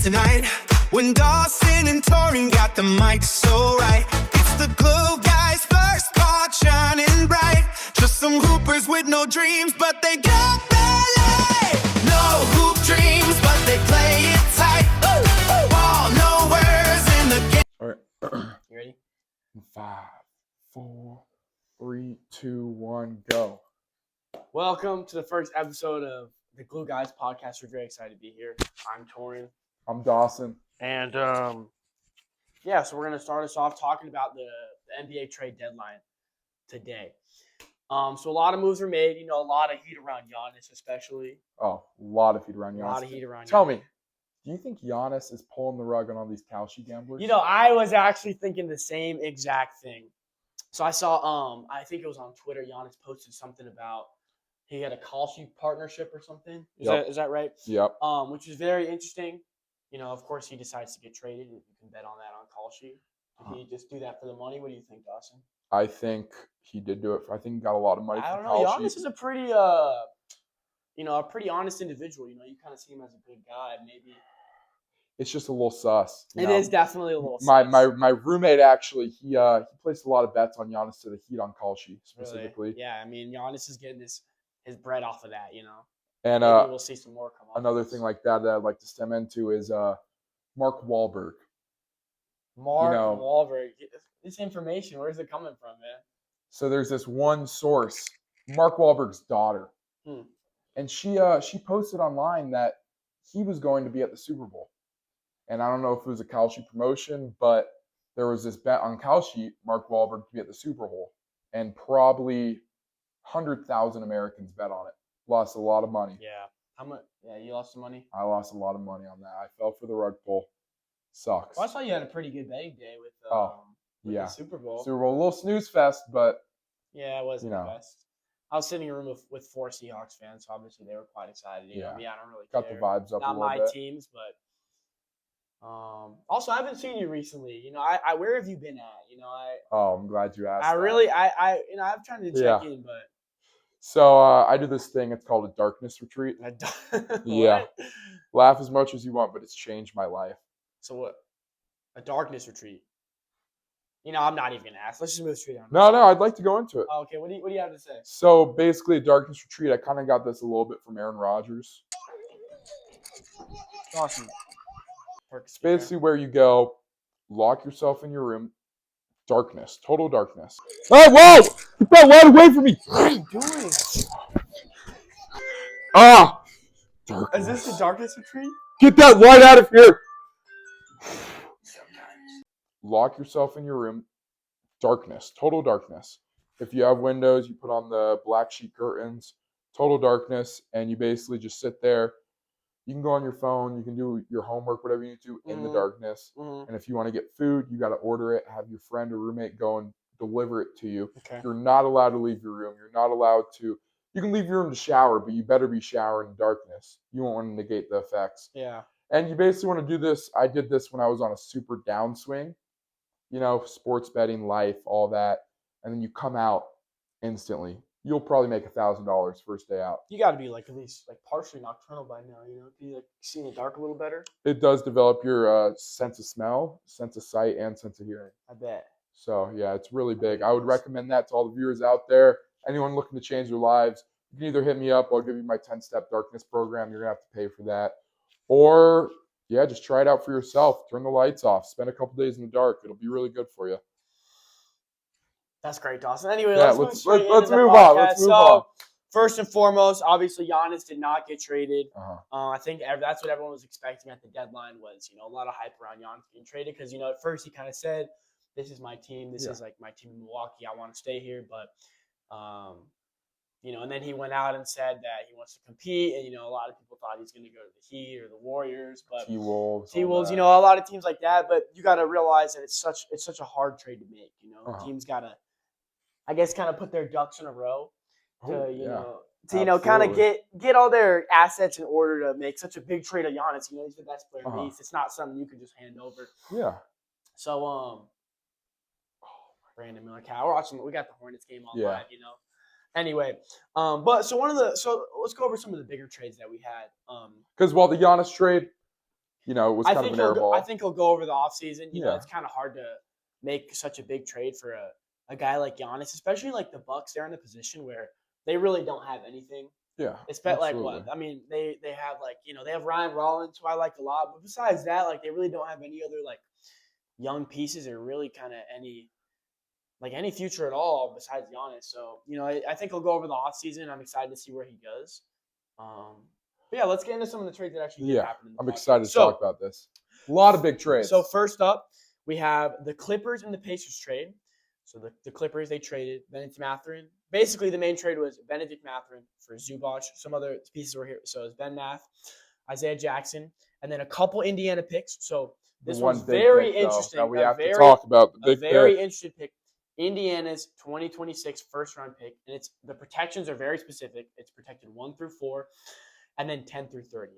tonight. When Dawson and Torin got the mic so right. It's the Glue Guys' first part shining bright. Just some hoopers with no dreams, but they got ballet. No hoop dreams, but they play it tight. Ball nowhere's in the game. All right. You ready? 5, 4, 3, 2, 1, go. Welcome to the first episode of the Glue Guys podcast. We're very excited to be here. I'm Torin. I'm Dawson. And, so we're going to start us off talking about the NBA trade deadline today. So a lot of moves were made. A lot of heat around Giannis especially. Oh, a lot of heat around Giannis. A lot of heat around Tell Giannis. me, do you think Giannis is pulling the rug on all these Kalshi gamblers? I was actually thinking the same exact thing. So I saw, I think it was on Twitter, Giannis posted something about he had a Kalshi partnership or something. Is that right? Yep. Which is very interesting. Of course, he decides to get traded. You can bet on that on Kalshi. Did he just do that for the money? What do you think, Dawson? I think he did do it. I think he got a lot of money I from don't know. Kalshi. Giannis is a pretty, a pretty honest individual. You kind of see him as a good guy. Maybe It's just a little sus. it is definitely a little. My roommate actually he placed a lot of bets on Giannis to the Heat on Kalshi specifically. Really? Yeah, Giannis is getting his bread off of that. And maybe we'll see some more come up. another thing like that I'd like to stem into is Mark Wahlberg. Wahlberg. This information, where's it coming from, man? So there's this one source, Mark Wahlberg's daughter, and she posted online that he was going to be at the Super Bowl. And I don't know if it was a Kalshi promotion, but there was this bet on Kalshi, Mark Wahlberg to be at the Super Bowl. And probably 100,000 Americans bet on it. Lost a lot of money. Yeah. How much? Yeah, you lost some money? I lost a lot of money on that. I fell for the rug pull. Sucks. Well, I saw you had a pretty good betting day with the Super Bowl. Super Bowl, a little snooze fest, but yeah, it wasn't the best. I was sitting in a room with 4 Seahawks fans, so obviously they were quite excited. I don't really got care. the vibes up Not a little my bit. teams, but also I haven't seen you recently. Where have you been at? I'm glad you asked. I'm trying to check in, but so I do this thing. It's called a darkness retreat. Yeah, laugh as much as you want, but it's changed my life. So what? A darkness retreat. I'm not even gonna ask. Let's just move straight on. No, I'd like to go into it. Oh, okay, what do you have to say? So basically, a darkness retreat. I kind of got this a little bit from Aaron Rodgers. Awesome. It's basically where you go, lock yourself in your room, darkness, total darkness. Oh, whoa! Get that light away from me! What are you doing? Ah! Darkness. Is this the darkness retreat? Get that light out of here! Lock yourself in your room, darkness, total darkness. If you have windows, you put on the black sheet curtains, total darkness, and you basically just sit there. You can go on your phone, you can do your homework, whatever you need to in the darkness. And if you want to get food, you got to order it, have your friend or roommate go and deliver it to you. Okay. You're not allowed to leave your room. You're not allowed to, you can leave your room to shower, but you better be showering in darkness. You won't want to negate the effects. Yeah. And you basically want to do this. I did this when I was on a super downswing, sports betting, life, all that. And then you come out instantly. You'll probably make $1,000 first day out. You got to be at least partially nocturnal by now. Can you see in the dark a little better? It does develop your sense of smell, sense of sight, and sense of hearing. I bet. So yeah, it's really big. I would recommend that to all the viewers out there. Anyone looking to change their lives, you can either hit me up. I'll give you my 10-step darkness program. You're gonna have to pay for that, or just try it out for yourself. Turn the lights off. Spend a couple days in the dark. It'll be really good for you. That's great, Dawson. Anyway, let's move on. Let's move on. First and foremost, obviously Giannis did not get traded. I think that's what everyone was expecting at the deadline was, a lot of hype around Giannis getting traded because, at first he kind of said, this is my team. This is my team in Milwaukee. I want to stay here. But, and then he went out and said that he wants to compete. And, a lot of people thought he's going to go to the Heat or the Warriors. But T-Wolves, a lot of teams like that. But you got to realize that it's such a hard trade to make. Teams got to, I guess, kind of put their ducks in a row to kind of get all their assets in order to make such a big trade of Giannis. He's the best player in the East. It's not something you can just hand over. Yeah. So Brandon Miller, we're watching. We got the Hornets game on live. Anyway, so let's go over some of the bigger trades that we had. Because while the Giannis trade, it was kind of an air ball. I think he'll go over the offseason. You know, it's kind of hard to make such a big trade for a guy like Giannis, especially like the Bucks. They're in a position where they really don't have anything. Yeah, it's like what? I mean, they have like they have Ryan Rollins, who I like a lot, but besides that, like they really don't have any other like young pieces or really kind of any future at all besides Giannis. So I think he'll go over the offseason. I'm excited to see where he goes. But yeah, let's get into some of the trades that actually did happen. I'm excited to talk about this. A lot of big trades. So first up, we have the Clippers and the Pacers trade. So the Clippers, they traded Benedict Mathurin. Basically, the main trade was Benedict Mathurin for Zubac. Some other pieces were here. So it was Ben Math, Isaiah Jackson, and then a couple Indiana picks. So this one's very interesting. Now we have to talk about the big very interesting pick. Indiana's 2026 first-round pick, and the protections are very specific. It's protected 1 through 4, and then 10 through 30.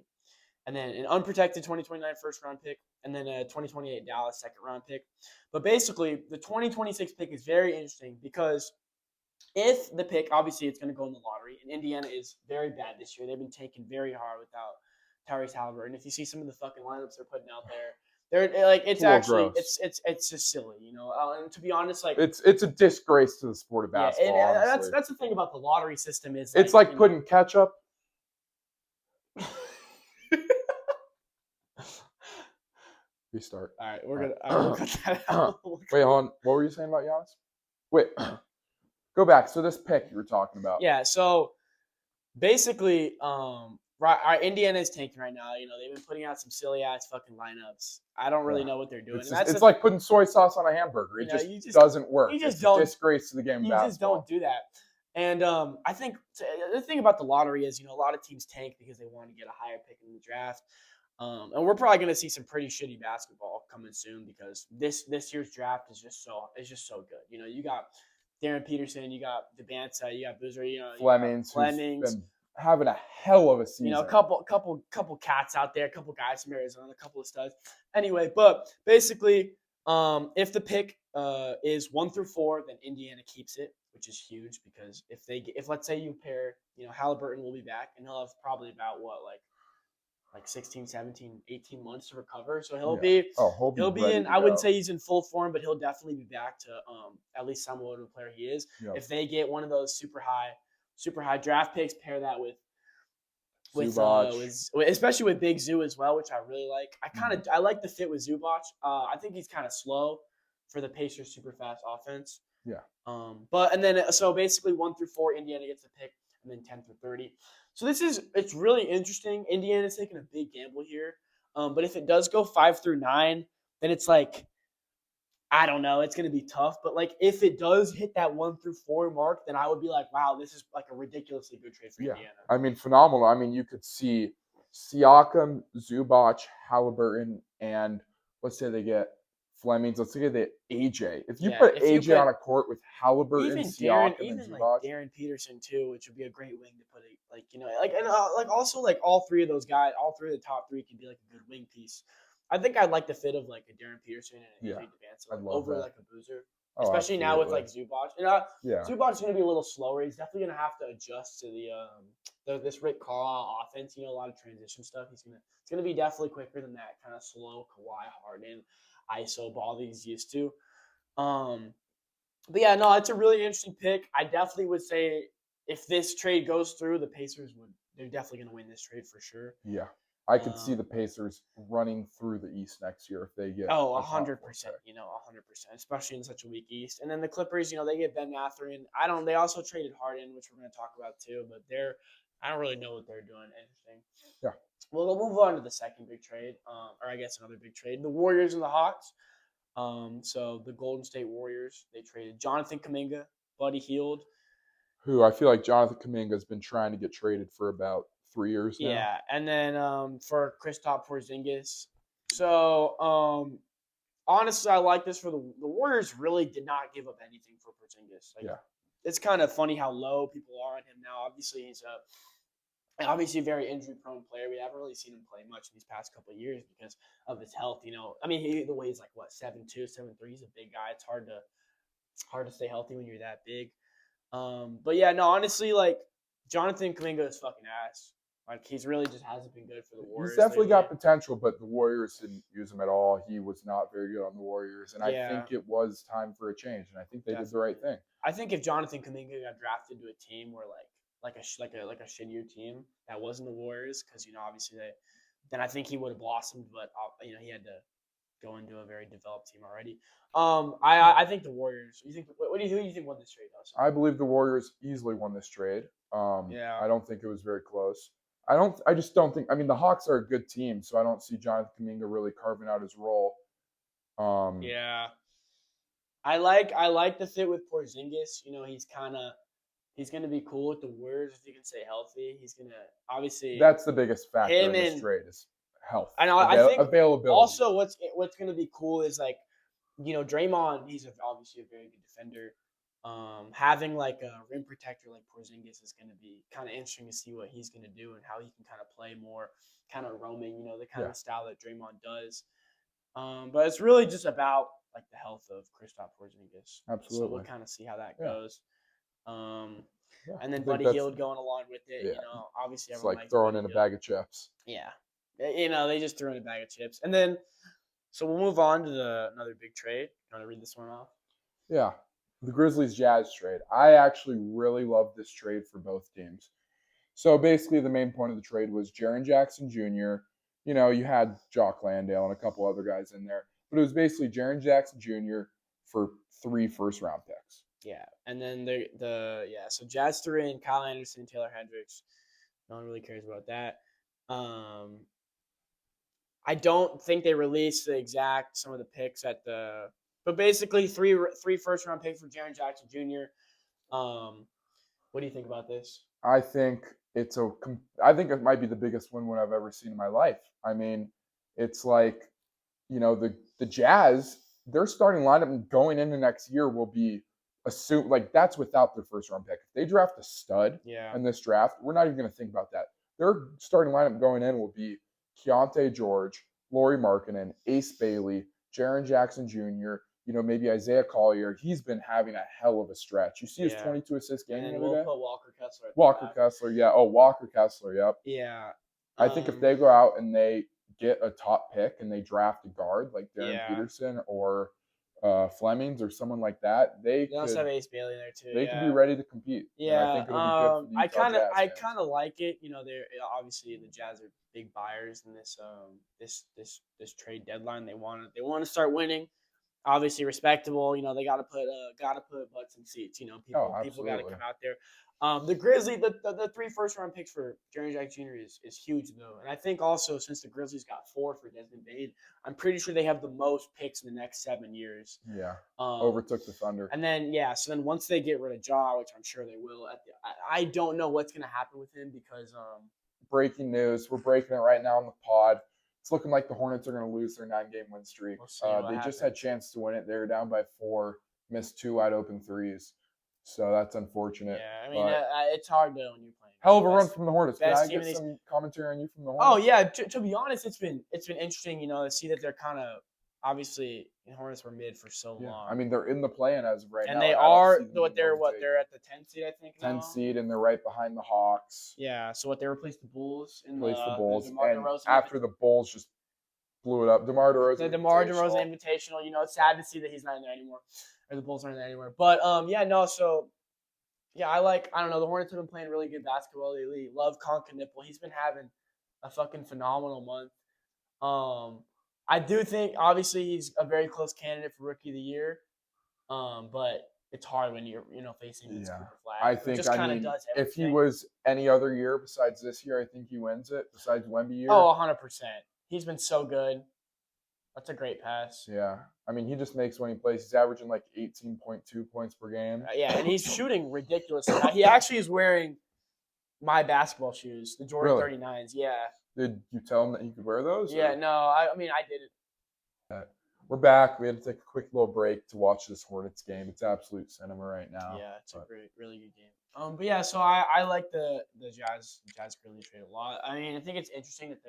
And then an unprotected 2029 first-round pick, and then a 2028 Dallas second-round pick. But basically, the 2026 pick is very interesting because if the pick, obviously it's going to go in the lottery, and Indiana is very bad this year. They've been taken very hard without Tyrese Halliburton. If you see some of the fucking lineups they're putting out there, they're like it's actually gross. It's just silly, And to be honest, like it's a disgrace to the sport of basketball. Yeah, and that's the thing about the lottery system is it's like putting ketchup. Restart. All right, we're gonna cut that out. Wait, hold on. What were you saying about Giannis? Wait, go back. So this pick you were talking about. Yeah. So basically, right, Indiana is tanking right now. They've been putting out some silly ass fucking lineups. I don't really know what they're doing. It's like putting soy sauce on a hamburger. It just doesn't work. You just it's don't. A disgrace to the game of basketball. You just don't do that. And I think the thing about the lottery is, a lot of teams tank because they want to get a higher pick in the draft. And we're probably going to see some pretty shitty basketball coming soon because this year's draft is just so good. You got Darren Peterson, you got DeBanza, you got Boozer, Fleming's been having a hell of a season. A couple cats out there, a couple guys from Arizona, a couple of studs. Anyway, but basically, if the pick is 1 through 4, then Indiana keeps it, which is huge because if let's say you pair, Halliburton will be back and he'll have probably about like 16, 17, 18 months to recover. So he'll be in, I wouldn't say he's in full form, but he'll definitely be back to at least somewhat of the player he is. Yep. If they get one of those super high draft picks, pair that with especially with Big Zoo as well, which I really like. I like the fit with Zubac. I think he's kind of slow for the Pacers super fast offense. Yeah. So basically 1 through 4, Indiana gets the pick, and then 10 through 30. So it's really interesting. Indiana's taking a big gamble here. But if it does go 5 through 9, then it's like, I don't know. It's going to be tough. But like if it does hit that 1 through 4 mark, then I would be like, wow, this is like a ridiculously good trade for Indiana. I mean, phenomenal. I mean, you could see Siakam, Zubac, Halliburton, and let's say they get Fleming's. Let's say they AJ. If you put AJ on a court with Halliburton, Siakam, and Zubac, like Darren Peterson too, which would be a great wing to put it. Also all three of those guys, all three of the top 3 could be like a good wing piece. I think I'd like the fit of like a Darren Peterson and an AJ DeBanza over that. Like a Boozer. Especially now with like Zubac. Zubac's going to be a little slower. He's definitely going to have to adjust to this Rick Carlisle offense. A lot of transition stuff. It's going to be definitely quicker than that kind of slow Kawhi Harden ISO ball that he's used to. But yeah, no, it's a really interesting pick. I definitely would say if this trade goes through, the Pacers they're definitely going to win this trade for sure. Yeah. I could see the Pacers running through the East next year if they get 100%, 100%, especially in such a weak East. And then the Clippers, they get Ben Mathurin. They also traded Harden, which we're going to talk about too, but I don't really know what they're doing. Interesting. Yeah. Well, we'll move on to the second big trade, or I guess another big trade. The Warriors and the Hawks. So the Golden State Warriors, they traded Jonathan Kuminga, Buddy Hield. Who I feel like Jonathan Kuminga has been trying to get traded for about 3 years now. Yeah, and then for Kristaps Porzingis. So honestly, I like this for the Warriors. Really did not give up anything for Porzingis. It's kind of funny how low people are on him now. Obviously, he's a very injury-prone player. We haven't really seen him play much in these past couple of years because of his health. I mean, the way he's like 7'2", 7'3". He's a big guy. It's hard to stay healthy when you're that big. But yeah, no, honestly, like Jonathan Kuminga is fucking ass. Like he's really just hasn't been good for the Warriors. He's definitely lately. got potential, but the Warriors didn't use him at all. He was not very good on the Warriors, and I think it was time for a change. And I think they did the right thing. I think if Jonathan Kuminga got drafted to a team where like a shittier team that wasn't the Warriors, because obviously then I think he would have blossomed. But he had to go into a very developed team already. I think the Warriors. Who do you think won this trade? Also? I believe the Warriors easily won this trade. I don't think it was very close. I just don't think. I mean, the Hawks are a good team, so I don't see Jonathan Kuminga really carving out his role. Yeah, I like the fit with Porzingis. He's gonna be cool with the Warriors if he can stay healthy. He's gonna obviously. That's the biggest factor in this trade is health. I know. I think availability. Also, what's gonna be cool is Draymond. He's obviously a very good defender. Having like a rim protector like Porzingis is going to be kind of interesting to see what he's going to do and how he can kind of play more kind of roaming, the kind of style that Draymond does. But it's really just about like the health of Kristaps Porzingis. Absolutely. So we'll kind of see how that goes. And then Buddy Hield going along with it. Obviously it's everyone like throwing in a bag of chips. Yeah. They just threw in a bag of chips. And then, so we'll move on to another big trade. You want to read this one off? Yeah. The Grizzlies Jazz trade. I actually really love this trade for both teams. So basically, the main point of the trade was Jaren Jackson Jr. You had Jock Landale and a couple other guys in there, but it was basically Jaren Jackson Jr. for 3 first-round picks. Yeah, and then so Jazz threw in Kyle Anderson, Taylor Hendricks. No one really cares about that. I don't think they released some of the picks but basically three first-round picks for Jaren Jackson Jr. What do you think about this? I think it might be the biggest win I've ever seen in my life. I mean, it's like, the Jazz, their starting lineup going into next year will be assumed like that's without their first-round pick. If they draft a stud in this draft, we're not even going to think about that. Their starting lineup going in will be Keontae George, Lauri Markkanen, Ace Bailey, Jaren Jackson Jr., maybe Isaiah Collier. He's been having a hell of a stretch. You see his 22 assist game the other day? We'll put Walker Kessler. Walker Kessler, yeah. Oh, Walker Kessler, yep. Yeah. I think if they go out and they get a top pick and they draft a guard like Darren Peterson or Flemings or someone like that, they also have Ace Bailey there too. They could be ready to compete. Yeah, I think it'll be good for the I kind of like it. They're obviously the Jazz are big buyers in this trade deadline. They want to start winning. Obviously respectable. They got to put butts in seats. People got to come out there. The Grizzlies, the 3 first-round picks for Jaren Jackson Jr. is huge though, and I think also since the Grizzlies got 4 for Desmond Bane, I'm pretty sure they have the most picks in the next 7 years. Yeah, overtook the Thunder. And then so then once they get rid of Ja, which I'm sure they will, I don't know what's gonna happen with him because breaking news, we're breaking it right now on the pod. It's looking like the Hornets are going to lose their 9-game win streak. They just had a chance to win it. They were down by 4, missed 2 wide open threes. So that's unfortunate. Yeah, I mean, it's hard though when you're playing. Hell of a run from the Hornets. Can I get some commentary on you from the Hornets? Oh yeah, to be honest, it's been interesting, to see that they're kind of obviously the Hornets were mid for so long. I mean, they're in the play-in as of right now. And they are they're at the 10th seed, I think. 10th seed, and they're right behind the Hawks. Yeah. So they replaced the Bulls and after the Bulls just blew it up, DeMar DeRozan. The DeMar DeRozan Invitational. It's sad to see that he's not in there anymore, or the Bulls aren't in there anymore. But I don't know. The Hornets have been playing really good basketball lately. Love Concanipple. He's been having a fucking phenomenal month. I do think obviously he's a very close candidate for Rookie of the Year. But it's hard when you're facing these Cooper Flag. I think if he was any other year besides this year, I think he wins it. Besides Wemby year. Oh, 100%. He's been so good. That's a great pass. Yeah. I mean, he just makes when he plays. He's averaging like 18.2 points per game. And he's shooting ridiculously. He actually is wearing my basketball shoes, the Jordan 39s. Yeah. Did you tell him that he could wear those? Yeah, no. I mean, I didn't. We're back. We had to take a quick little break to watch this Hornets game. It's absolute cinema right now. Yeah, it's a really good game. But yeah, so I like the Jazz Grizzlies trade a lot. I mean, I think it's interesting that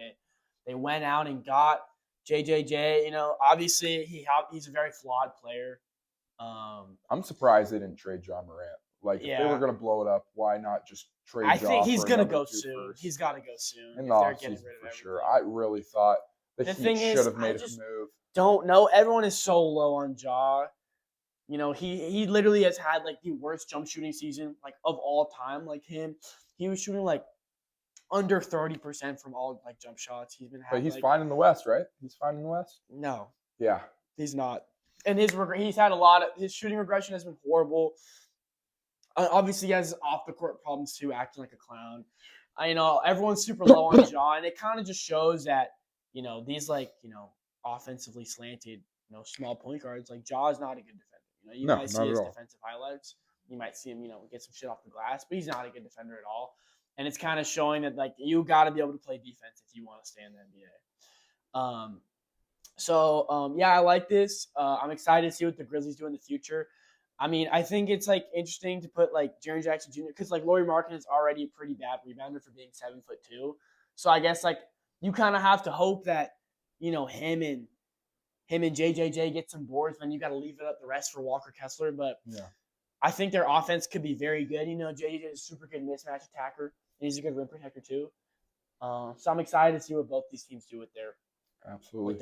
they went out and got JJJ. Obviously he's a very flawed player. I'm surprised they didn't trade John Morant. Like, if they were going to blow it up, why not just trade I think Ja he's for going to another go 2 soon. firsts? He's got to go soon. In if the they're getting offseason, rid of for everything. sure. I really thought the Heat should have made a move. Don't know. Everyone is so low on Ja. You know, he literally has had like the worst jump shooting season like of all time. Like him, he was shooting like under 30% from all like jump shots. But he's fine in the West, right? He's fine in the West? No. Yeah. He's not. And he's had a lot of his shooting regression has been horrible. Obviously, he has off the court problems too, acting like a clown. Everyone's super low on Ja, and it kind of just shows that these offensively slanted small point guards like Ja is not a good defender. You might see his defensive highlights. You might see him get some shit off the glass, but he's not a good defender at all. And it's kind of showing that like you got to be able to play defense if you want to stay in the NBA. Yeah, I like this. I'm excited to see what the Grizzlies do in the future. I mean, I think it's like interesting to put like Jaren Jackson Jr. because like Lauri Markkanen is already a pretty bad rebounder for being 7'2". So I guess like you kind of have to hope that him and JJJ get some boards, then you got to leave it up the rest for Walker Kessler. But I think their offense could be very good. JJJ is a super good mismatch attacker, and he's a good rim protector too. So I'm excited to see what both these teams do with their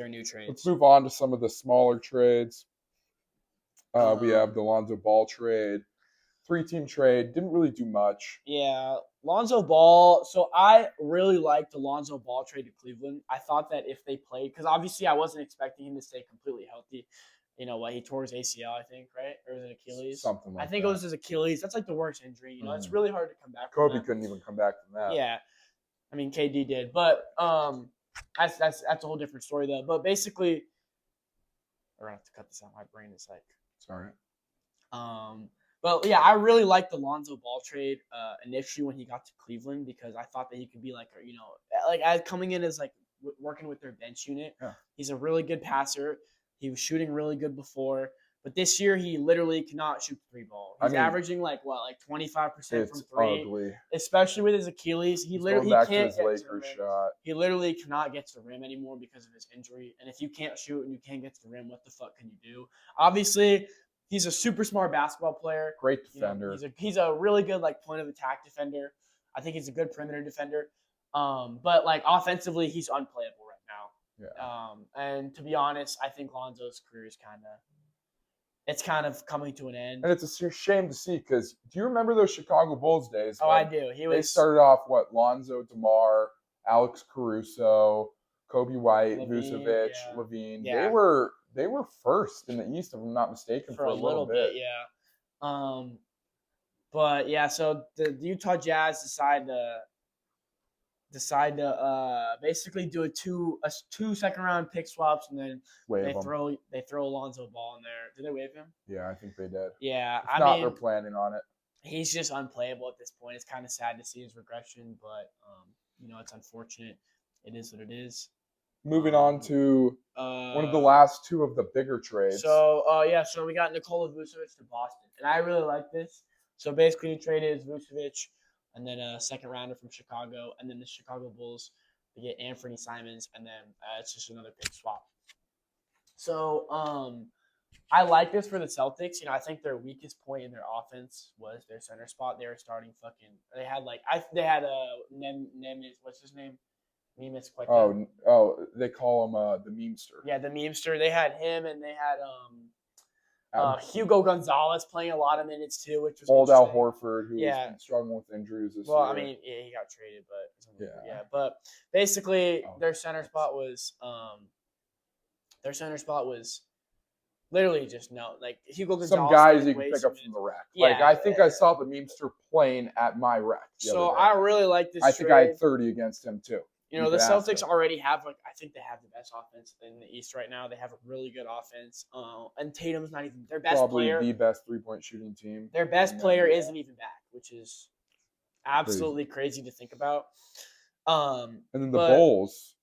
new trades. Let's move on to some of the smaller trades. We have the Lonzo Ball trade, 3-team trade. Didn't really do much. Yeah, Lonzo Ball. So I really liked the Lonzo Ball trade to Cleveland. I thought that if they played, because obviously I wasn't expecting him to stay completely healthy. He tore his ACL, I think, right? Or was it Achilles? Something like that. I think it was his Achilles. That's like the worst injury. It's really hard to come back from Kobe that. couldn't even come back from that. Yeah. I mean, KD did. But that's a whole different story, though. But basically, we're going to have to cut this out. My brain is like. Sorry. But yeah, I really liked the Lonzo Ball trade initially when he got to Cleveland because I thought that he could be like as coming in as like working with their bench unit. Yeah. He's a really good passer. He was shooting really good before, but this year he literally cannot shoot the 3-ball. He's averaging like 25% from 3, ugly. Especially with his Achilles. He literally can't get to the rim. Shot. He literally cannot get to the rim anymore because of his injury. And if you can't shoot and you can't get to the rim, what the fuck can you do? Obviously, he's a super smart basketball player. Great defender. He's a really good like point of attack defender. I think he's a good perimeter defender. But like offensively, he's unplayable right now. Yeah. And to be honest, I think Lonzo's career is kind of coming to an end. And it's a shame to see because do you remember those Chicago Bulls days? Oh, I do. They started off Lonzo, DeMar, Alex Caruso, Kobe White, Vucevic, Levine. Yeah. They were first in the East, if I'm not mistaken, for a little bit. Yeah. But yeah, so the Utah Jazz decide to basically do a two second round pick swaps and then they throw Lonzo Ball in there. Did they waive him? Yeah, I think they did. Yeah, if not, they're planning on it. He's just unplayable at this point. It's kind of sad to see his regression, but it's unfortunate. It is what it is. Moving on to one of the last two of the bigger trades. So we got Nikola Vucevic to Boston, and I really like this. So basically, the trade is Vucevic, and then a second rounder from Chicago, and then the Chicago Bulls they get Anthony Simons, and then it's just another pick swap. So I like this for the Celtics. I think their weakest point in their offense was their center spot. They were starting They had Nemes. What's his name? Nemes. They call him the memester. Yeah, the memester. They had him, and they had Hugo Gonzalez playing a lot of minutes too, which was old Al Horford, who has been struggling with injuries this year. Well, I mean, he got traded, but but basically their center spot was literally just Hugo Gonzalez. Some guys you can pick up from the rack. Yeah, I think I saw the memester playing at my rack. So I really like this. I think I had 30 against him too. The Celtics already have I think they have the best offense in the East right now. They have a really good offense. And Tatum's not even their best player. Probably the best 3-point shooting team. Their best player isn't even back, which is absolutely crazy to think about. And then the Bulls.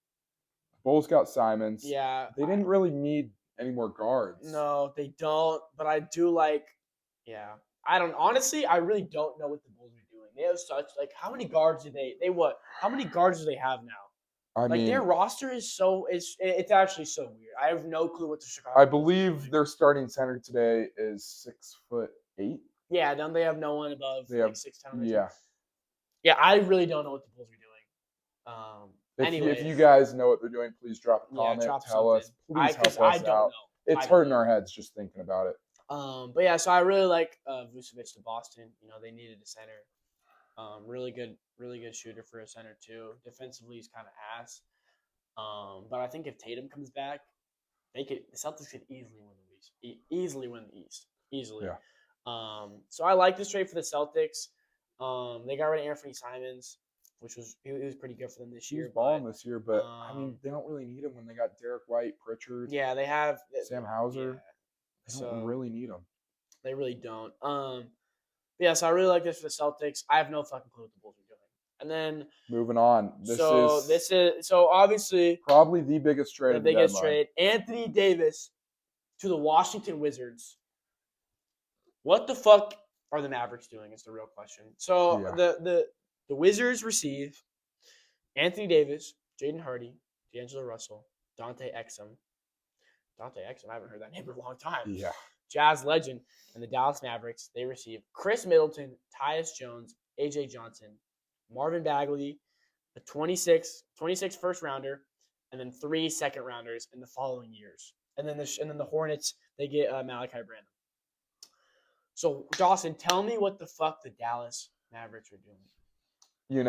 Bulls got Simons. Yeah. They didn't really need any more guards. No, they don't. But I do like I really don't know what the Bulls are doing. They have such how many guards do how many guards do they have now? I mean, their roster is it's actually so weird. I have no clue what the Chicago. I believe their starting center today is 6'8". Yeah, don't they have no one above They have 6'10" on their yeah. team? Yeah, I really don't know what the Bulls are doing. If you guys know what they're doing, please drop a comment. Drop Tell something. us. Please help us I don't out. know. It's hurting our heads just thinking about it. But yeah, so I really like Vucevic to Boston. They needed a center. Really good shooter for a center too. Defensively, he's kind of ass. But I think if Tatum comes back, the Celtics could easily win the East. Easily win the East. Easily. Yeah. So I like this trade for the Celtics. They got rid of Anthony Simons, which was pretty good for them this year. He's balling this year, but I mean, they don't really need him when they got Derek White, Pritchard. Yeah, they have Sam Hauser. Yeah. They don't really need him. They really don't. Yeah, so I really like this for the Celtics. I have no fucking clue what the Bulls are doing. And then moving on. This is obviously probably the biggest trade. The biggest trade. Anthony Davis to the Washington Wizards. What the fuck are the Mavericks doing? Is the real question. So the Wizards receive Anthony Davis, Jaden Hardy, D'Angelo Russell, Dante Exum. I haven't heard that name in a long time. Yeah. Jazz legend. And the Dallas Mavericks, they receive Chris Middleton, Tyus Jones, AJ Johnson, Marvin Bagley, a 26 first rounder, and then 3 second rounders in the following years. And then the Hornets, they get Malachi Branham. So, Dawson, tell me what the fuck the Dallas Mavericks are doing.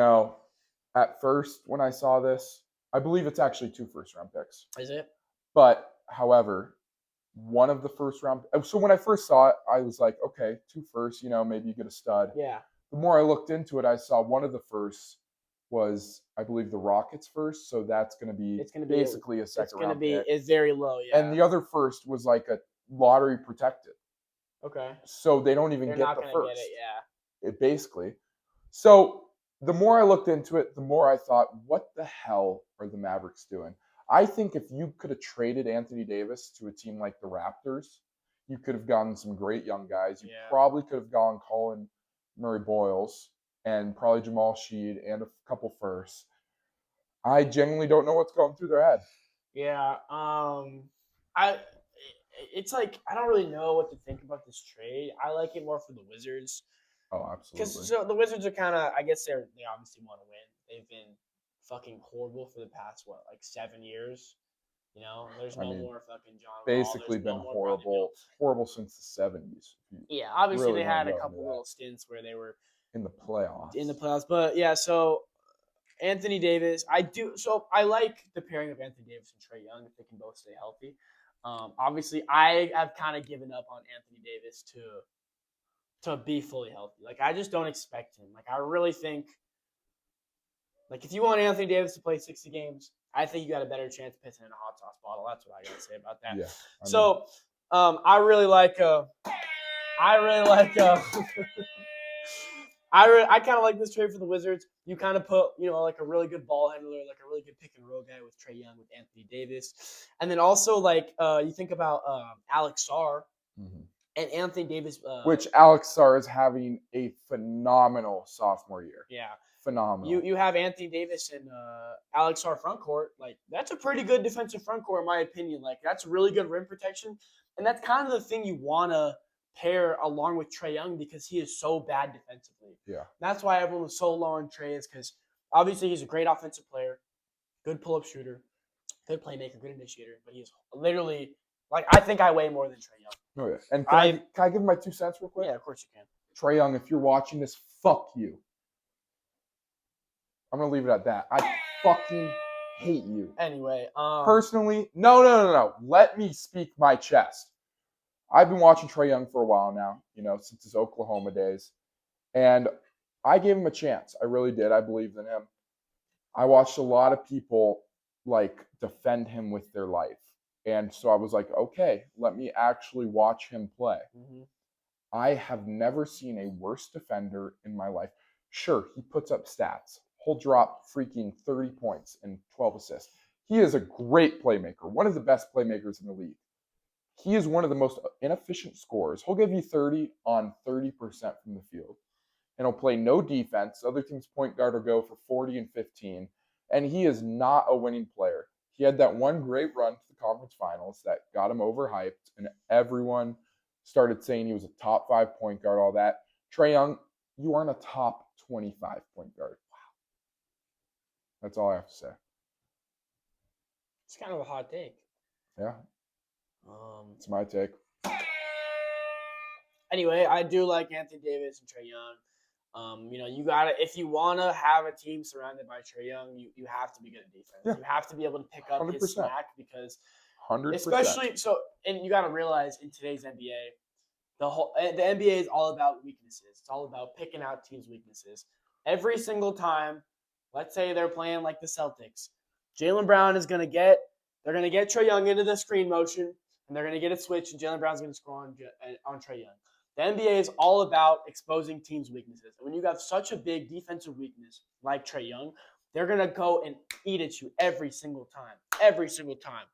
At first when I saw this, I believe it's actually 2 first-round picks. Is it? But, however, one of the first-round – so when I first saw it, I was like, okay, 2 firsts, maybe you get a stud. Yeah. The more I looked into it, I saw one of the firsts was, I believe, the Rockets first. So that's going to be basically a second-round pick. It's very low, yeah. And the other first was like a lottery protected. Okay. So they don't even get the first. They're not going to get it, yeah. Basically. So the more I looked into it, the more I thought, what the hell are the Mavericks doing? I think if you could have traded Anthony Davis to a team like the Raptors, you could have gotten some great young guys. You probably could have gone Colin Murray-Boyles and probably Jamal Sheed and a couple firsts. I genuinely don't know what's going through their head. Yeah. It's like I don't really know what to think about this trade. I like it more for the Wizards. Oh, absolutely. Because the Wizards are kind of, I guess they obviously want to win. They've been fucking horrible for the past 7 years. There's no more fucking John Wall. Basically been horrible since the 70s. Yeah, obviously they had a couple little stints where they were in the playoffs. But yeah, so Anthony Davis, I like the pairing of Anthony Davis and Trae Young if they can both stay healthy. Obviously, I have kind of given up on Anthony Davis to be fully healthy. I just don't expect him. I really think, if you want Anthony Davis to play 60 games, I think you got a better chance pissing in a hot sauce bottle. That's what I got to say about that. Yeah. I really like I kind of like this trade for the Wizards. You kind of put, a really good ball handler, a really good pick and roll guy with Trae Young, with Anthony Davis. And then also, you think about Alex Sarr and Anthony Davis. Which Alex Sarr is having a phenomenal sophomore year. Yeah. Phenomenal. You have Anthony Davis and Alex Sarr front court. That's a pretty good defensive front court, in my opinion. That's really good rim protection. And that's kind of the thing you want to pair along with Trae Young because he is so bad defensively. Yeah. That's why everyone was so low on Trae, is because obviously he's a great offensive player, good pull-up shooter, good playmaker, good initiator, but he's literally I think I weigh more than Trae Young. Oh yeah. And can I give my 2 cents real quick? Yeah, of course you can. Trae Young, if you're watching this, fuck you. I'm gonna leave it at that. I fucking hate you. Anyway, personally, no. Let me speak my chest. I've been watching Trae Young for a while now, since his Oklahoma days. And I gave him a chance. I really did. I believed in him. I watched a lot of people defend him with their life. And so I was like, okay, let me actually watch him play. Mm-hmm. I have never seen a worse defender in my life. Sure, he puts up stats. He'll drop freaking 30 points and 12 assists. He is a great playmaker, one of the best playmakers in the league. He is one of the most inefficient scorers. He'll give you 30 on 30% from the field. And he'll play no defense. Other teams' point guard will go for 40 and 15. And he is not a winning player. He had that one great run to the conference finals that got him overhyped. And everyone started saying he was a top 5 point guard, all that. Trae Young, you aren't a top 25 point guard. Wow. That's all I have to say. It's kind of a hot take. Yeah. It's my take. Anyway, I do like Anthony Davis and Trae Young. You gotta, if you wanna have a team surrounded by Trae Young, you have to be good at defense. Yeah. You have to be able to pick up 100%. His slack because 100%. Especially so, and you gotta realize in today's NBA, the NBA is all about weaknesses. It's all about picking out teams' weaknesses. Every single time, let's say they're playing like the Celtics, Jaylen Brown is gonna get Trae Young into the screen motion, and they're gonna get a switch, and Jaylen Brown's gonna score on Trae Young. The NBA is all about exposing teams' weaknesses. And when you have such a big defensive weakness like Trae Young, they're going to go and eat at you every single time. Every single time.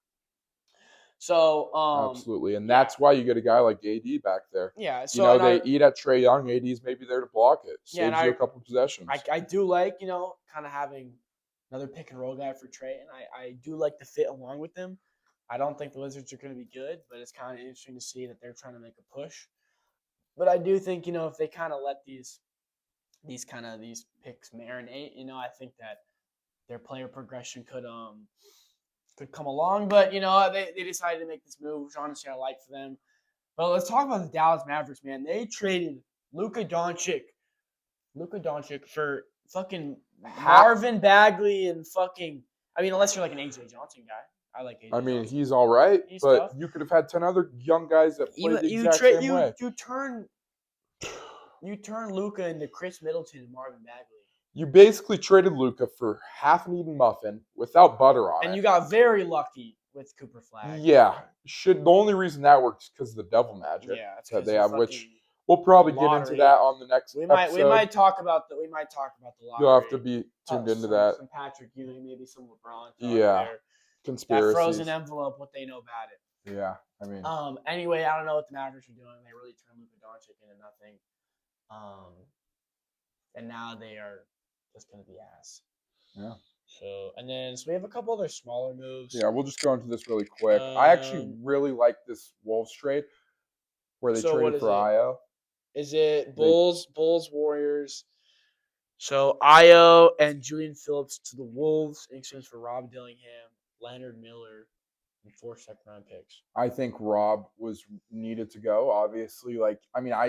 So absolutely. And that's why you get a guy like AD back there. Yeah. So they eat at Trae Young. AD's maybe there to block it. Saves you a couple of possessions. I do like, kind of having another pick and roll guy for Trae. And I do like the fit along with him. I don't think the Wizards are going to be good, but it's kind of interesting to see that they're trying to make a push. But I do think, if they kind of let these picks marinate, I think that their player progression could come along. But, they decided to make this move, which honestly I like for them. But let's talk about the Dallas Mavericks, man. They traded Luka Doncic for fucking Marvin Bagley and fucking – I mean, unless you're like an AJ Johnson guy. I like AJ Johnson. He's all right, but tough. You could have had 10 other young guys that play the exact same way. You turn Luka into Chris Middleton and Marvin Bagley. You basically traded Luka for half an eaten muffin without butter on it. And you got very lucky with Cooper Flag. Yeah. The only reason that worked is because of the devil magic that they have, which we'll probably get into that on the next episode. We might talk about the lottery. You'll have to be tuned into that. Some Patrick Ewing, maybe some LeBron. Yeah. Conspiracies. That frozen envelope, what they know about it. Yeah, I mean. Anyway, I don't know what the Mavericks are doing. They really turned Luka Doncic into nothing. And now they are just going to be ass. Yeah. So we have a couple other smaller moves. Yeah, we'll just go into this really quick. I actually really like this Wolves trade where they traded for Io. Is it Bulls, Warriors? So Io and Julian Phillips to the Wolves in exchange for Rob Dillingham, Leonard Miller, and 4 second-round picks. I think Rob was needed to go, obviously. I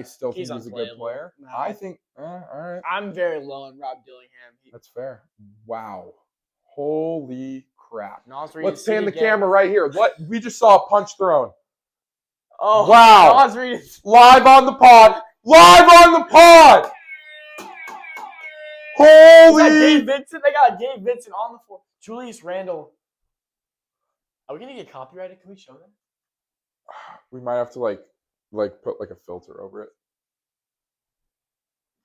still think he's a good player. No. I think, all right. I'm very low on Rob Dillingham. That's fair. Wow. Holy crap. Let's pan the camera right here. We just saw a punch thrown. Oh, wow. Live on the pod. Holy. Gabe Vincent. They got Gabe Vincent on the floor. Julius Randle. Are we gonna get copyrighted? Can we show them? We might have to put a filter over it.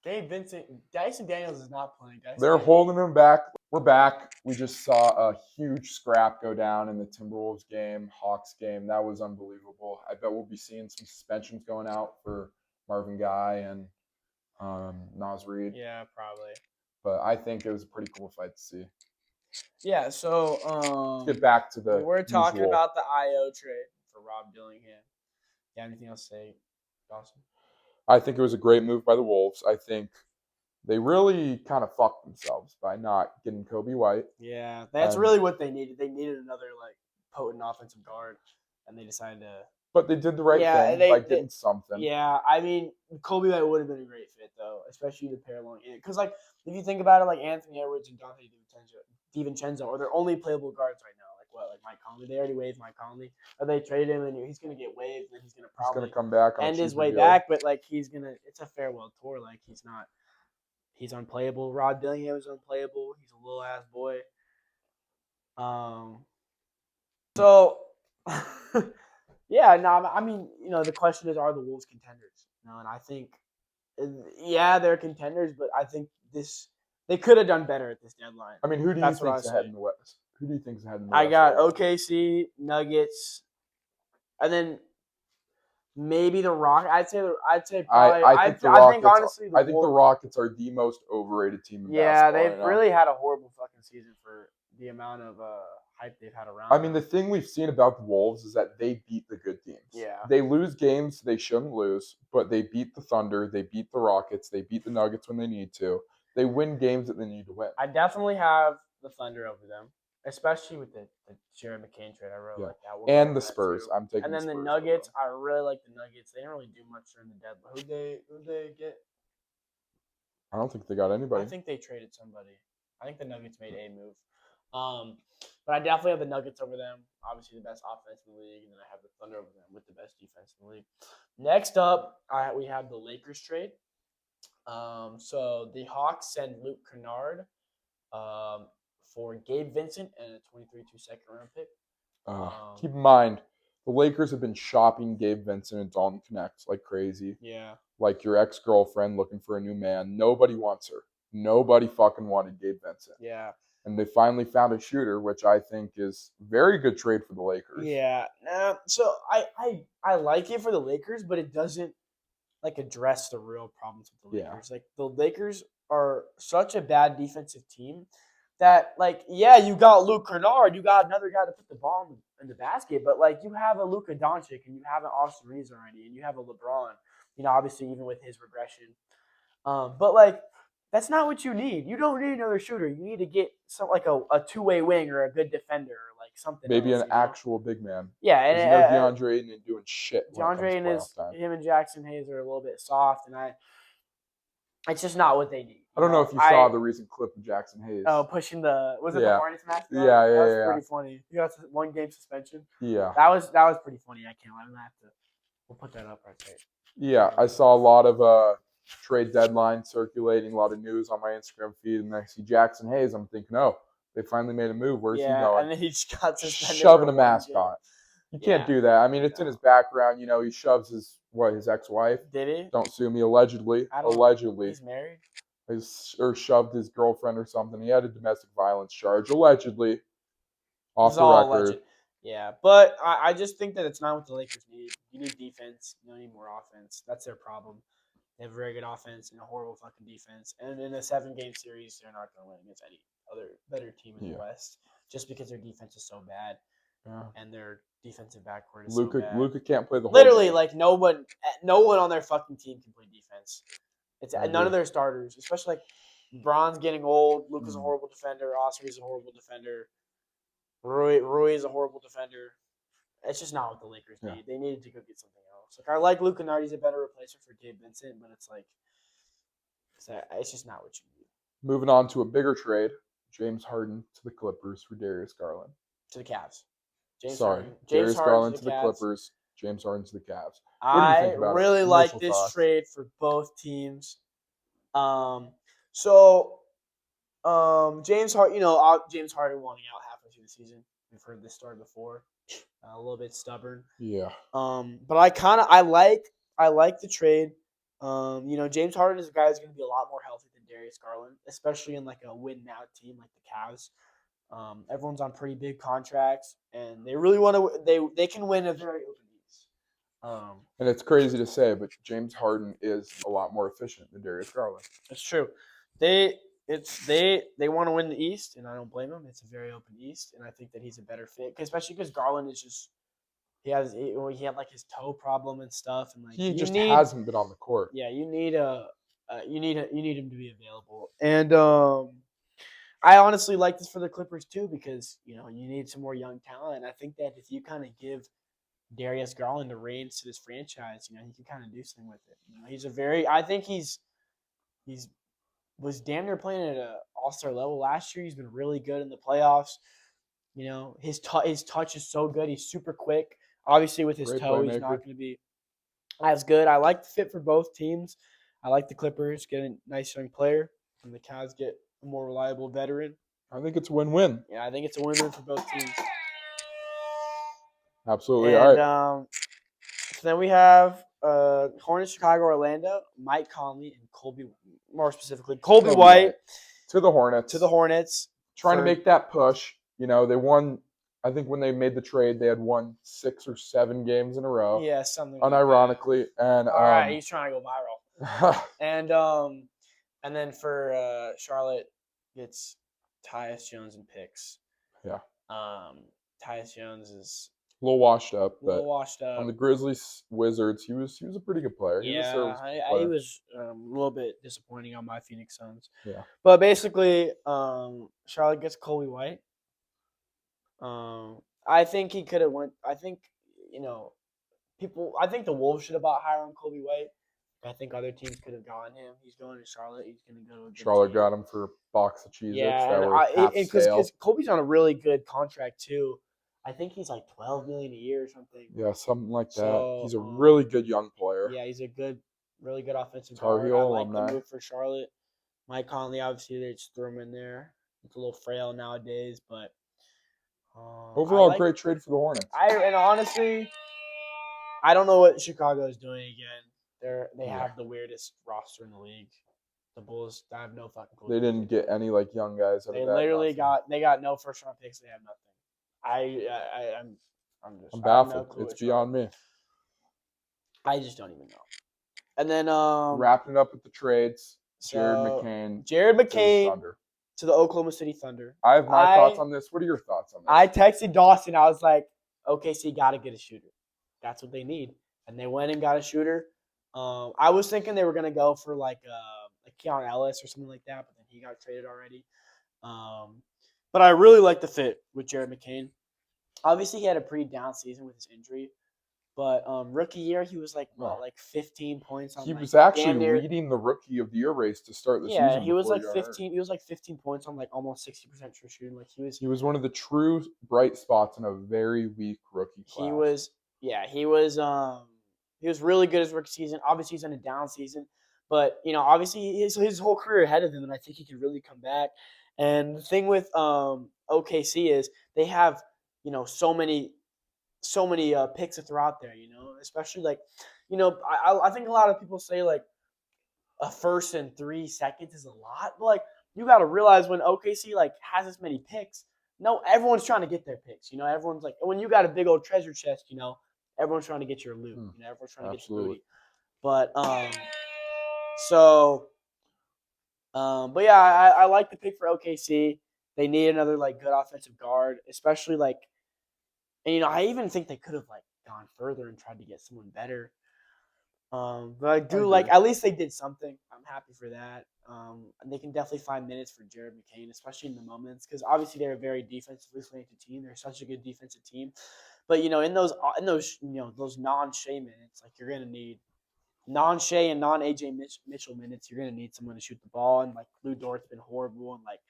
Gabe Vincent, Dyson Daniels is not playing. They're holding him back. We're back. We just saw a huge scrap go down in the Timberwolves game, Hawks game. That was unbelievable. I bet we'll be seeing some suspensions going out for Marvin Gaye and Naz Reid. Yeah, probably. But I think it was a pretty cool fight to see. Yeah, so let's get back to the we're talking about the IO trade for Rob Dillingham. You have anything else to say, Dawson? I think it was a great move by the Wolves. I think they really kind of fucked themselves by not getting Kobe White. Yeah, that's really what they needed. They needed another potent offensive guard, and they decided to. But they did the right thing by getting something. Yeah, I mean, Kobe White would have been a great fit though, especially the pair along in. Because if you think about it, Anthony Edwards and Dante DiVincenzo are their only playable guards right now. Like Mike Conley, they already waived Mike Conley. Or they traded him, and he's going to get waived, and he's going to probably come back, end his way back. But he's going to, it's a farewell tour. He's unplayable. Rod Dillingham is unplayable. He's a little ass boy. So, yeah, no, I mean, the question is, are the Wolves contenders? And I think, yeah, they're contenders, but I think they could have done better at this deadline. I mean, who do you think's ahead in the West? Who do you think's ahead in the West? I got OKC, Nuggets, and then maybe the Rockets. I'd say probably. I think honestly, I think the Rockets are the most overrated team in basketball. Yeah, they've really had a horrible fucking season for the amount of hype they've had around. I mean, the thing we've seen about the Wolves is that they beat the good teams. Yeah. They lose games they shouldn't lose, but they beat the Thunder, they beat the Rockets, they beat the Nuggets when they need to. They win games that they need to win. I definitely have the Thunder over them, especially with the Jared McCain trade. I really like that. And the Spurs. I'm taking and then the Spurs. The Nuggets, I really like the Nuggets. They didn't really do much during the deadline. Who'd they get? I don't think they got anybody. I think they traded somebody. I think the Nuggets made a move. But I definitely have the Nuggets over them. Obviously, the best offense in the league, and then I have the Thunder over them with the best defense in the league. Next up, we have the Lakers trade. So the Hawks send Luke Kennard for Gabe Vincent and a 23-2 second-round pick. Keep in mind, the Lakers have been shopping Gabe Vincent and Dalton Connect like crazy. Yeah. Like your ex-girlfriend looking for a new man. Nobody wants her. Nobody fucking wanted Gabe Vincent. Yeah. And they finally found a shooter, which I think is very good trade for the Lakers. Yeah. So I like it for the Lakers, but it doesn't address the real problems with the Lakers. Like the Lakers are such a bad defensive team that you got Luke Kennard, you got another guy to put the ball in the basket, but you have a Luka Doncic and you have an Austin Reeves already, and you have a LeBron. Obviously even with his regression, but that's not what you need. You don't need another shooter. You need to get some a two-way wing or a good defender or something. Maybe else, an actual big man. Yeah, and DeAndre Ayton doing shit. DeAndre and him and Jackson Hayes are a little bit soft, and it's just not what they need. I don't know if you saw the recent clip of Jackson Hayes. Oh, pushing the Hornets match? Yeah, that was pretty funny. He got 1 game suspension. Yeah, that was pretty funny. I can't. I'm gonna have to. We'll put that up right there. Yeah, I saw a lot of trade deadline circulating, a lot of news on my Instagram feed, and I see Jackson Hayes. I'm thinking, oh, they finally made a move. Where's he going? And then he just got suspended. Shoving a mascot. You can't do that. I mean, it's in his background. He shoves his ex-wife. Did he? Don't sue me. Allegedly. He's married? Or shoved his girlfriend or something. He had a domestic violence charge. Allegedly. Off the record. Alleged. Yeah, but I just think that it's not what the Lakers need. You need defense. You don't need more offense. That's their problem. They have a very good offense and a horrible fucking defense. And in a 7-game series, they're not going to win against any other better team in the West just because their defense is so bad. Yeah. And their defensive backcourt is so bad. Luka can't play the whole Literally, game. no one on their fucking team can play defense. It's none of their starters, especially Bron's getting old. Luka's a horrible defender. Oscar's a horrible defender. Rui is a horrible defender. It's just not what the Lakers need. They needed to go get something else. I like Luke Kennard. He's a better replacement for Gabe Vincent, but it's just not what you need. Moving on to a bigger trade, James Harden to the Clippers for Darius Garland. To the Cavs. Darius Garland to the Clippers, James Harden to the Cavs. I really like this trade for both teams. James Harden, James Harden wanting out halfway through the season. We've heard this story before. A little bit stubborn. Yeah. But I like the trade. James Harden is a guy who's going to be a lot more healthy than Darius Garland, especially in a win now team like the Cavs. Everyone's on pretty big contracts, and they really want to. They can win a very open East. And it's crazy to say, but James Harden is a lot more efficient than Darius Garland. That's true. They want to win the East, and I don't blame them. It's a very open East, and I think that he's a better fit, especially because Garland is just he had his toe problem and stuff, and he hasn't been on the court. Yeah, you need him to be available, and I honestly like this for the Clippers too because you need some more young talent. And I think that if you kind of give Darius Garland the reins to this franchise, he can kind of do something with it. I think he's was damn near playing at an all-star level last year. He's been really good in the playoffs. His touch is so good. He's super quick. Obviously, with his toe, he's not going to be as good. I like the fit for both teams. I like the Clippers get a nice young player, and the Cavs get a more reliable veteran. I think it's a win-win. Yeah, I think it's a win-win for both teams. Absolutely. And, all right. So then we have Hornets, Chicago, Orlando, Mike Conley, and Colby White to the Hornets. Trying to make that push. They won. I think when they made the trade, they had won 6 or 7 games in a row. Yeah, something. Unironically, and all right, he's trying to go viral. And then for Charlotte, it's Tyus Jones and picks. Yeah. Tyus Jones is a little washed up, a little but washed up. on the Grizzlies Wizards, he was a pretty good player. Yeah, he was a little bit disappointing on my Phoenix Suns. Yeah. But basically, Charlotte gets Kobe White. I think he could have went. I think I think the Wolves should have bought higher on Kobe White. I think other teams could have gotten him. He's going to Charlotte. He's going to go to a good Charlotte team. got him for a box of Cheez-Its Yeah, that were half stale. Because Kobe's on a really good contract too. I think he's like $12 million a year or something. Yeah, something like that. So, he's a really good young player. Yeah, he's a really good offensive Tar guard. Heel I like alumni. the move for Charlotte. Mike Conley, obviously, they just threw him in there. It's a little frail nowadays, but overall, great trade for the Hornets. And honestly, I don't know what Chicago is doing again. They have the weirdest roster in the league. The Bulls, I have no fucking clue. They didn't get any like young guys. They literally got no first round picks. They have nothing. I'm baffled. It's beyond me. I just don't even know. And then wrapping it up with the trades. Jared McCain to the Oklahoma City Thunder. I have my thoughts on this. What are your thoughts on this? I texted Dawson. I was like, OKC got to get a shooter. That's what they need. And they went and got a shooter. I was thinking they were going to go for like Keon Ellis or something like that, but then he got traded already. But I really like the fit with Jared McCain. Obviously, he had a pretty down season with his injury. But rookie year, he was like 15 points. He was actually leading the rookie of the year race to start the season. Yeah, he was like 15. He was like 15 points on like almost 60% true shooting. Like he was one of the true bright spots in a very weak rookie class. He was really good his rookie season. Obviously, he's in a down season, but obviously his whole career ahead of him, and I think he could really come back. And the thing with OKC is they have so many picks to throw out there, especially like, I think a lot of people say like a first and 3 seconds is a lot, but like you got to realize when OKC like has this many picks, everyone's trying to get their picks, everyone's like, when you got a big old treasure chest, everyone's trying to get your loot, everyone's trying to get your booty. But, but yeah, I like the pick for OKC. They need another like good offensive guard, especially like, and I even think they could have like gone further and tried to get someone better. But I do like at least they did something. I'm happy for that. And they can definitely find minutes for Jared McCain, especially in the moments, because obviously they're a very defensively slanted team. They're such a good defensive team. But in those non-Shea minutes, like you're gonna need non-Shea and non-AJ Mitchell minutes. You're gonna need someone to shoot the ball, and like Lou Dort's been horrible, and like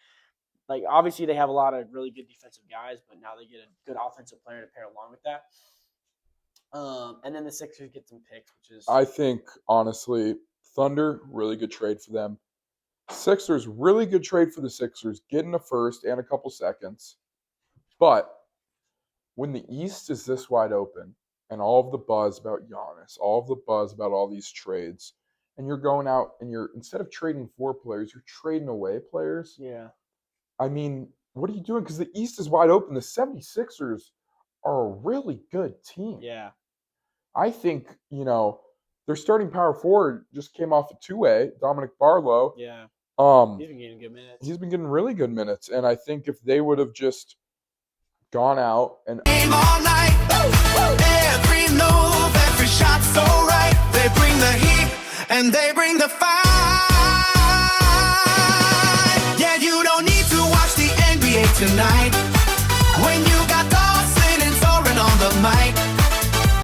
obviously they have a lot of really good defensive guys, but now they get a good offensive player to pair along with that. And then the Sixers get some picks, which is I think honestly, Thunder, really good trade for them. Sixers, really good trade for the Sixers, getting a first and a couple seconds. But when the East is this wide open and all of the buzz about Giannis, all of the buzz about all these trades, and you're going out and you're instead of trading 4 players, you're trading away players. Yeah. I mean, what are you doing? Because the East is wide open. The 76ers are a really good team. Yeah. I think, their starting power forward just came off a 2-way, Dominic Barlow. Yeah. He's been getting good minutes. He's been getting really good minutes. And I think if they would have just gone out and game all night, every move, every shot so right. They bring the heat and they bring the fight. Yeah, you don't need to watch the NBA tonight when you got Dawson and Soren on the mic.